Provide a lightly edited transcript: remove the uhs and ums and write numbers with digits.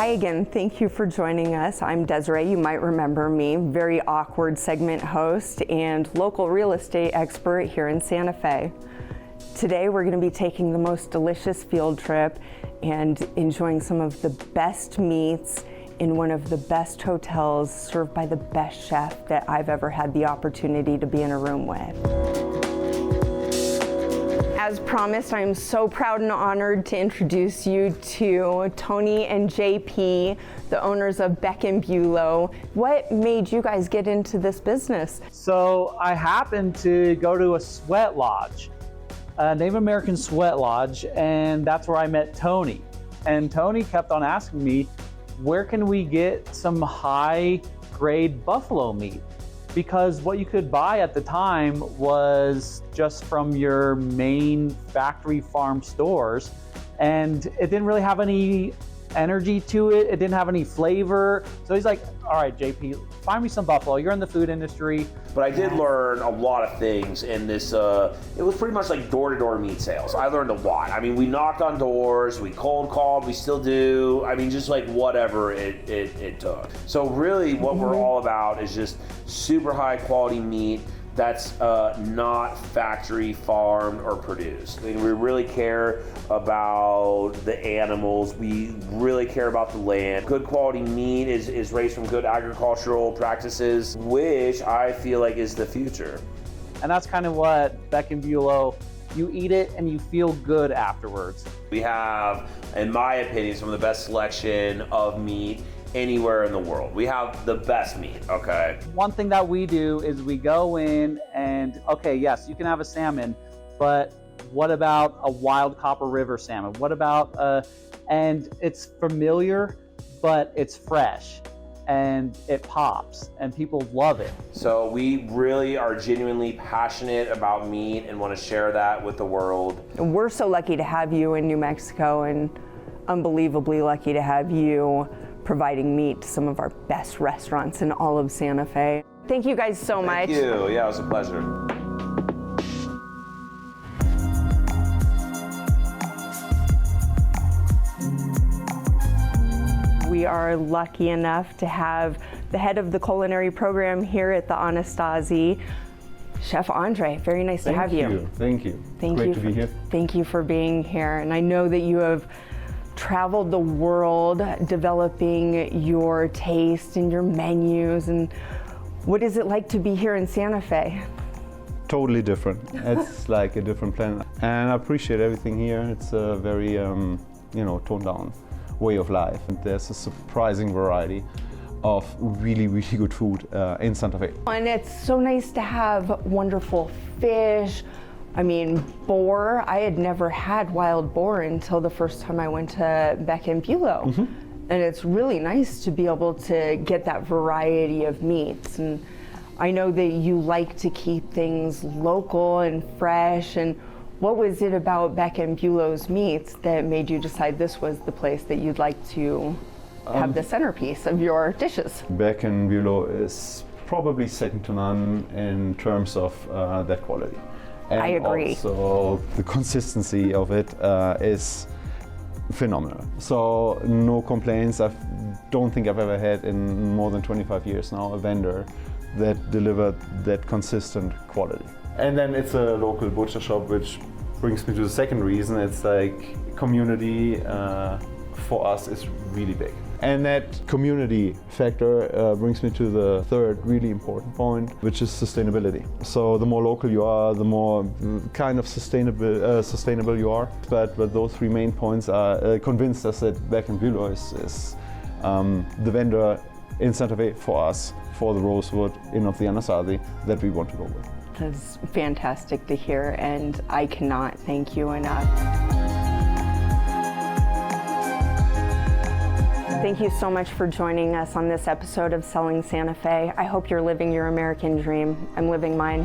Hi again, thank you for joining us. I'm Desirae, you might remember me, very awkward segment host and local real estate expert here in Santa Fe. Today we're going to be taking the most delicious field trip and enjoying some of the best meats in one of the best hotels served by the best chef that I've ever had the opportunity to be in a room with. As promised, I'm so proud and honored to introduce you to Tony and JP, the owners of Beck Bulow. What made you guys get into this business? So I happened to go to a sweat lodge, a Native American sweat lodge, and that's where I met Tony. And Tony kept on asking me, where can we get some high grade buffalo meat? Because what you could buy at the time was just from your main factory farm stores, and it didn't really have any energy to it. It didn't have any flavor. So he's like, all right, JP, find me some buffalo. You're in the food industry. But I did learn a lot of things in this, it was pretty much like door-to-door meat sales. I learned a lot. I mean, we knocked on doors, we cold called, we still do. I mean, just like whatever it took. So really what we're all about is just super high quality meat that's not factory farmed or produced. I mean, we really care about the animals. We really care about the land. Good quality meat is raised from good agricultural practices, which I feel like is the future. And that's kind of what Beck Bulow, you eat it and you feel good afterwards. We have, in my opinion, some of the best selection of meat anywhere in the world. We have the best meat, okay? One thing that we do is we go in and, okay, yes, you can have a salmon, but what about a wild Copper River salmon? What about, and it's familiar, but it's fresh and it pops and people love it. So we really are genuinely passionate about meat and want to share that with the world. And we're so lucky to have you in New Mexico and unbelievably lucky to have you providing meat to some of our best restaurants in all of Santa Fe. Thank you guys so much. Thank you. Yeah, it was a pleasure. We are lucky enough to have the head of the culinary program here at the Anastasia, Chef Andre. Very nice to have you. Thank you. Great to be here. Thank you for being here. And I know that you have traveled the world developing your taste and your menus. And what is it like to be here in Santa Fe? Totally different. It's like a different planet. And I appreciate everything here. It's a very, toned down way of life. And there's a surprising variety of really, really good food in Santa Fe. And it's so nice to have wonderful fish. I mean, boar, I had never had wild boar until the first time I went to Beck Bulow. And it's really nice to be able to get that variety of meats. And I know that you like to keep things local and fresh. And what was it about Beck Bulow's meats that made you decide this was the place that you'd like to have the centerpiece of your dishes? Beck Bulow is probably second to none in terms of that quality. And I agree. Also, the consistency of it is phenomenal. So no complaints. I don't think I've ever had in more than 25 years now a vendor that delivered that consistent quality. And then it's a local butcher shop, which brings me to the second reason. It's like community for us is really big. And that community factor brings me to the third really important point, which is sustainability. So the more local you are, the more kind of sustainable you are. But those three main points are convinced us that Beck Bulow is the vendor in Santa Fe for us, for the Rosewood in of the Anasazi that we want to go with. That's fantastic to hear, and I cannot thank you enough. Thank you so much for joining us on this episode of Selling Santa Fe. I hope you're living your American dream. I'm living mine.